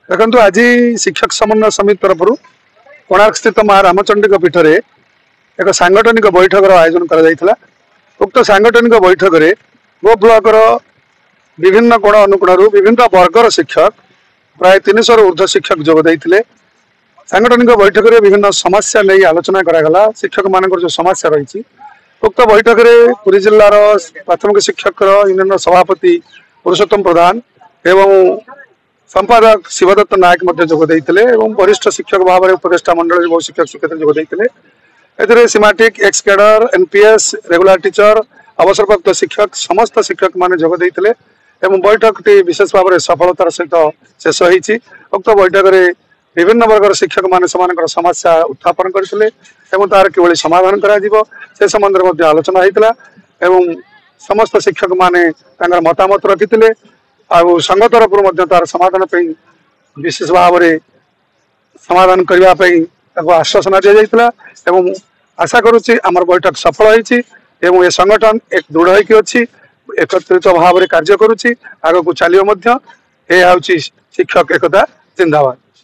देखो आज शिक्षक समन्वय समिति तरफ कोणार्क स्थित माँ रामचंडी पीठ में एक सांगठनिक बैठक आयोजन कर उक्त सांगठनिक बैठक में गो ब्लॉक विभिन्न कोण अनुकोण विभिन्न वर्गर शिक्षक प्राय 300 ऊर्ध्व शिक्षक जोगदे सांगठनिक बैठक में विभिन्न समस्या नहीं आलोचना करागला। शिक्षक मान जो समस्या रही उक्त बैठक में पुरी जिलार प्राथमिक शिक्षक यूनियन सभापति पुरुषोत्तम प्रधान एवं संपादक शिवदत्त नायक जोगदे वरिष्ठ शिक्षक भाव में उपदेष्टा मंडल बहुत शिक्षक शिक्षक जोगदे सीमाटिक ex cadre NPS regular teacher अवसरप्राप्त शिक्षक समस्त शिक्षक मान जोगदे बैठक टी विशेष भाव में सफलतार सहित शेष होती। उक्त बैठक में विभिन्न वर्गर शिक्षक मान समस्या उत्थापन करते तार कि समाधान कर संबंध में आलोचना होता एवं समस्त शिक्षक माने मतामत रखी आउ संघ तरफ तार समाधान विशेष भाव में समाधान करने आश्वासन दी जाता। आशा करुच्ची आमर बैठक सफल होती ए संगठन एक दृढ़ होती एकत्रित भाव में कार्य करुच्ची आग को चलिए शिक्षक एकता जिंदाबाद।